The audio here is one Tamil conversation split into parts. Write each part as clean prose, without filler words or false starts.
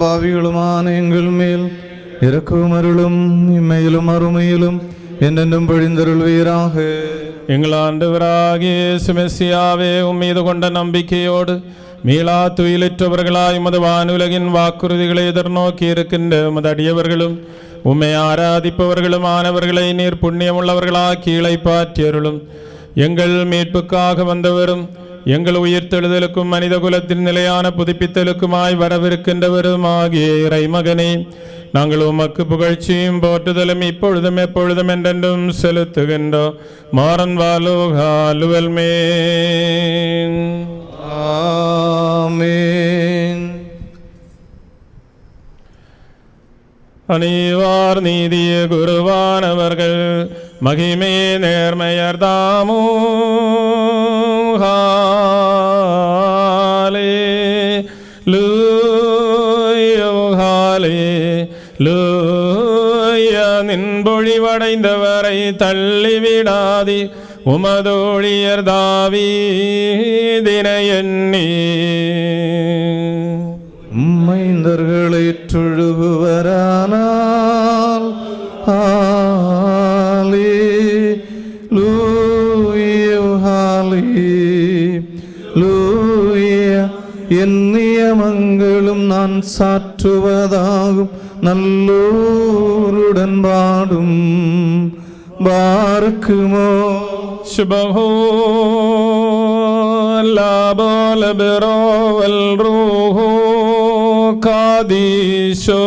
பாவிகளுமான எங்கள் மேல் இரக்கமும் அருளும் இம்மையிலும் அருமையிலும் என்னென்றும் பொழிந்தருள்வீராக. எங்கள் ஆண்டவராகிய இயேசு மெசியாவே, உம்மீது கொண்ட நம்பிக்கையோடு மீளா துயிலற்றவர்களாய் உமது வானுலகின் வாக்குறுதிகளை எதிர்நோக்கி இருக்கின்ற உமது அடியவர்களும் உம்மை ஆராதிப்பவர்களுமானவர்களை நீர் புண்ணியமுள்ளவர்களாக்கி இளைப்பாற்றியருளும். எங்கள் மீட்புக்காக வந்தவரும் எங்கள் உயிர்த்தெழுதலுக்கும் மனித குலத்தின் நிலையான புதுப்பித்தலுக்குமாய் வரவிருக்கின்றவரும் ஆகிய இறைமகனே, நாங்கள் உமக்கு புகழ்ச்சியும் போற்றுதலும் இப்பொழுதும் எப்பொழுதும் என்றென்றும் செலுத்துகின்றோம். மாறன் வாலுவல்மே. ஆமென். அணிவார் நீதிய குருவானவர்கள் மகிமையே நேர்மையர் தாமோ நின்பொழிவடைந்தவரை தள்ளிவிடாதி உமதோழியர் தாவீதினை எண்ணி மைந்தர்களை தொழுகுவரானால் என் நியமங்களும் நான் சாற்றுவதாகும் நல்லோருடன் பாடும் பார்க்குமோ சுபஹோ லாபலபரோவல் ரூஹோ காதீஷோ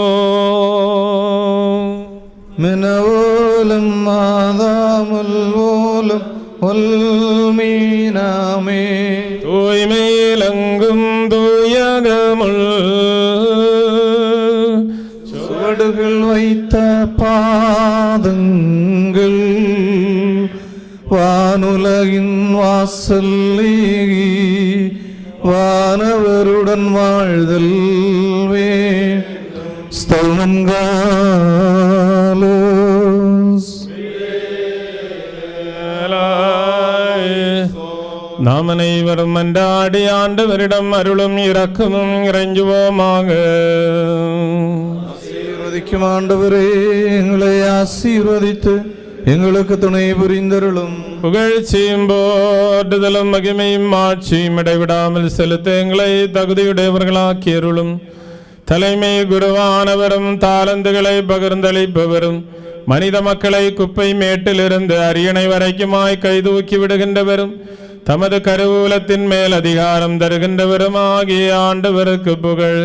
மினவோலும் மாதாமுல்வோலும் ஒல்மீனாமே தூய்மையிலங்கும் தூயகமுள் சுவடுகள் வைத்த பாதங்கள் வானுலகின் வாசல் வானவருடன் வாழ்தல் நாம் அனைவரும் மன்றாடி ஆண்டவரிடம் அருளும் இரக்கமும் இறைஞ்சுவோமாக. ஆசீர்வதிக்கும் ஆண்டவரே, எங்களை ஆசீர்வதித்து எங்களுக்கு துணை புரிந்தருளும். புகழ்ச்சியும் போற்றுதலும் மகிமையும் ஆட்சியும் இடைவிடாமல் செலுத்த எங்களை தகுதியுடையவர்களாக்கி அருளும். தலைமை குருவானவரும் தாளந்துகளை பகிர்ந்தளிப்பவரும் மனித மக்களை குப்பை மேட்டிலிருந்து அரியணை வரைக்குமாய் கைதூக்கி விடுகின்றவரும் தமது கருவூலத்தின் மேல் அதிகாரம் தருகின்றவரும் ஆகிய ஆண்டவருக்கு புகழ்.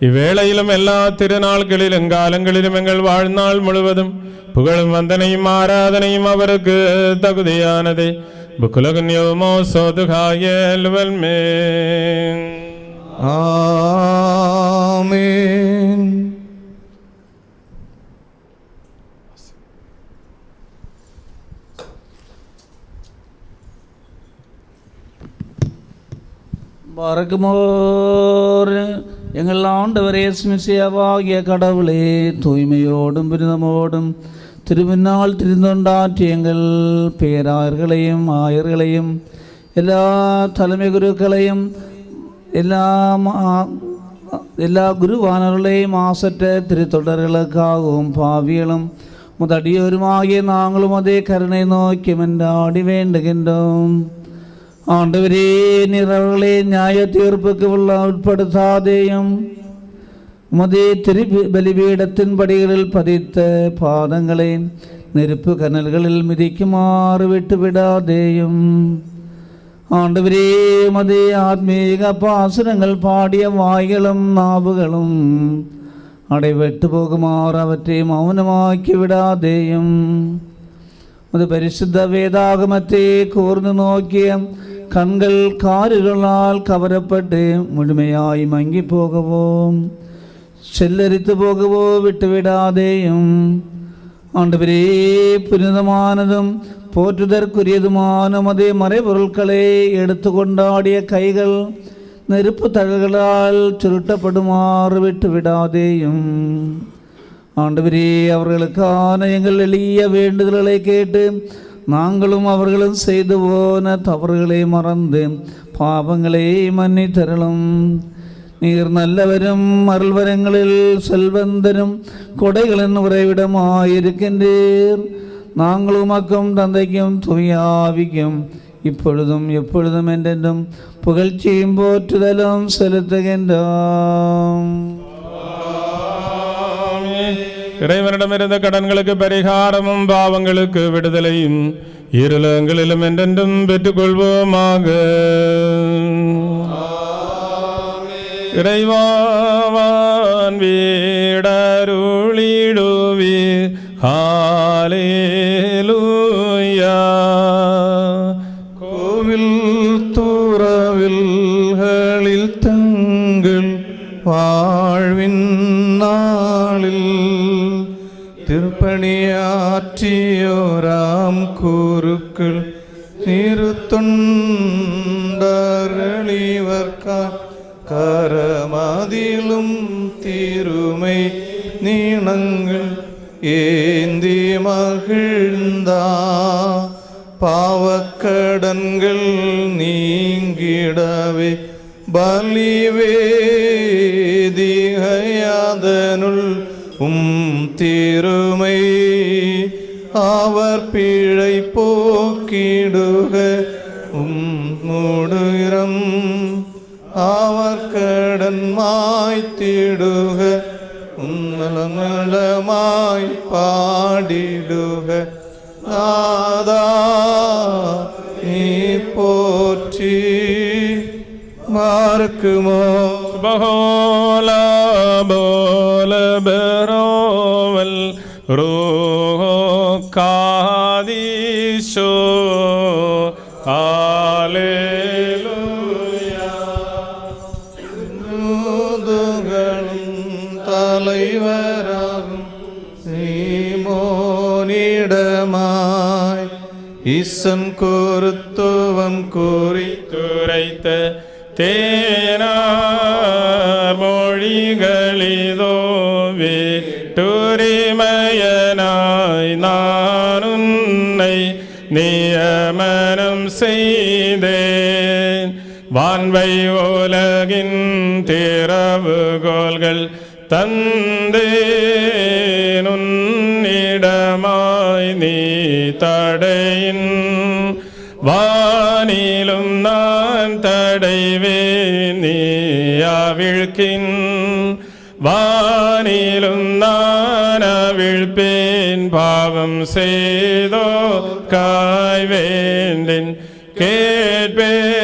இவ்வேளையிலும் எல்லா திருநாள்களிலும் காலங்களிலும் எங்கள் வாழ்நாள் முழுவதும் புகழும் வந்தனையும் ஆராதனையும் அவருக்கு தகுதியானதே. புக்குலகுன்யோமோ சோதுகாயல்வல்மே. ஆமென். பரக்குமோர் எங்கள் ஆண்டவர் இயேசு மெசியாவாகிய கடவுளே, தூய்மையோடும் விருதமோடும் திருவினால் திரிந்தொண்டாற்றி எங்கள் பேராயர்களையும் ஆயர்களையும் எல்லா தலைமை குருக்களையும் எல்லா குருவானவர்களையும் ஆசற்ற திருத்தொடர்களுக்காகவும் பாவிகளும் முதடியோருமாகிய நாங்களும் அதே கருணை நோக்கி மன்றாடி வேண்டுகின்றோம். ஆண்டவரே, நீர் அவர்களை நியாய தீர்ப்புக்கு உட்படுத்தாதேயும் உமதே பலிபீடத்தின் படிகளில் பதித்த பாதங்களை நெருப்பு கனல்களில் மிதிக்குமாறு விட்டுவிடாதேயும். ஆண்டவரே, உமதே ஆத்மீக பாசுரங்கள் பாடிய வாய்களும் நாவுகளும் அடைபட்டு போகுமாறு அவற்றை மௌனமாக்கி விடாதேயும். அது பரிசுத்த வேதாகமத்தை கூர்ந்து நோக்கிய கண்கள் காரிருளால் கவரப்பட்டு முழுமையாய் மங்கி போகவும் செல்லரித்து போகவோ விட்டுவிடாதேயும். ஆண்டவரே, புனிதமானதும் போற்றுதற்குரியதுமான உமது மறைபொருட்களை எடுத்து கொண்டாடிய கைகள் நெருப்பு தழல்களால் சுருட்டப்படுமாறு விட்டுவிடாதேயும். ஆண்டவரே, அவர்களுக்கான எங்கள் எளிய வேண்டுதல்களை கேட்டு நாங்களும் அவர்களும் செய்து போன தவறுகளை மறந்து பாவங்களை மன்னித்தருளும். நீர் நல்லவரும் அருள்வரங்களில் செல்வந்தரும் கொடைகளின் உறைவிடமாயிருக்கின்றீர். நாங்கள் உமக்கும் தந்தைக்கும் தூயாவிக்கும் இப்பொழுதும் எப்பொழுதும் என்றென்றும் புகழ்ச்சியும் போற்றுதலும் செலுத்துகின்றோம். இறைவனிடமிருந்த கடன்களுக்கு பரிகாரமும் பாவங்களுக்கு விடுதலையும் இருளங்களிலும் என்றென்றும் பெற்றுக்கொள்வோமாக. இறைவான் வீடருளிடுவீர். ஹல்லேலூயா. கோவில் தூரவில்களில் தங்கள் வாழ்வின் நாளில் திருப்பணியாற்றியோராம் கூறுக்கள் திருத்தொண்டர்களிவர்கார் கரமதிலும் தீருமை நீணங்கள் ஏந்தி மகிழ்ந்தா பாவக்கடன்கள் நீங்கிடவே பலிவேதிகையாதனுள் தீருமை அவர் பிழை போக்கிடுக மூடுரம் அவர் கடன் மாய்த்திடுக உன்னலமாய் பாடிடுக. நாதா நீ போற்றி மார்க்குமோ பஹோல போல பெரோவல் ரோஹோ காதீஷோ. ஹல்லேலூயா. தூதுகளும் தலைவராகும் சீமோனிடமாய் ஈசன் கோருத்துவம் கூறி துரைத்த தேனார் மொழிகளிதோ வேட்டுரிமையனாய் நான் உன்னை நியமனம் செய்தேன். வான்வை உலகின் திறவுகோல்கள் தந்தேன் உன்னிடமாய் நீ தடையின் வானிலும் நான் தடைவேன் நீ அவிழ்க்கின் வானிலும் நான் அவிழ்ப்பேன் பாவம் செய்தோ காய்வேண்டின் கேட்பேன்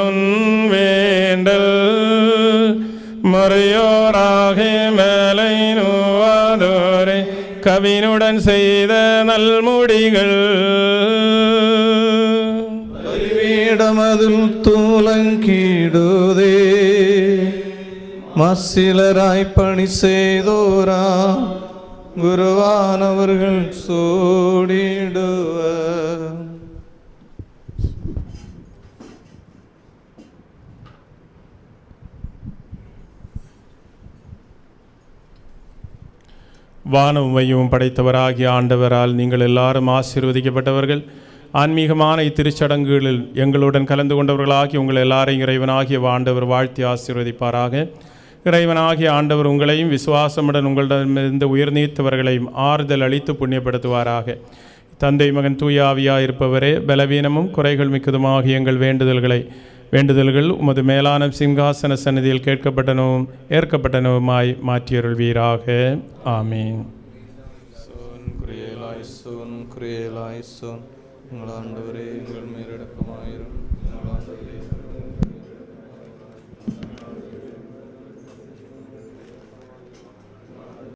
உன் வேண்டல் முறையோராக மேலை நுவாதோரை கவினுடன் செய்த நல்முடிகள் வீடமதில் தூலங்கீடுதே மசிலராய் பணி செய்தோரா குருவானவர்கள் சூடிடுவர். வானமுமையும் படைத்தவராகிய ஆண்டவரால் நீங்கள் எல்லாரும் ஆசீர்வதிக்கப்பட்டவர்கள். ஆன்மீகமான இத்திருச்சடங்குகளில் எங்களுடன் கலந்து கொண்டவர்களாகி உங்கள் எல்லாரையும் இறைவனாகிய ஆண்டவர் வாழ்த்தி ஆசீர்வதிப்பாராக. இறைவனாகிய ஆண்டவர் உங்களையும் விசுவாசமுடன் உங்களிடமிருந்து உயிர் நீத்தவர்களையும் ஆறுதல் அளித்து புண்ணியப்படுத்துவாராக. தந்தை மகன் தூயாவியாக இருப்பவரே, பலவீனமும் குறைகள் மிக்கதுமாகிய எங்கள் வேண்டுதல்கள் உமது மேலான சிங்காசன சந்நிதியில் கேட்கப்பட்டனவும் ஏற்கப்பட்டனவுமாய் மாற்றியருள்வீராக. ஆமீன். ஆண்டவரே எங்கள் மேலிரக்கமாயிரும்.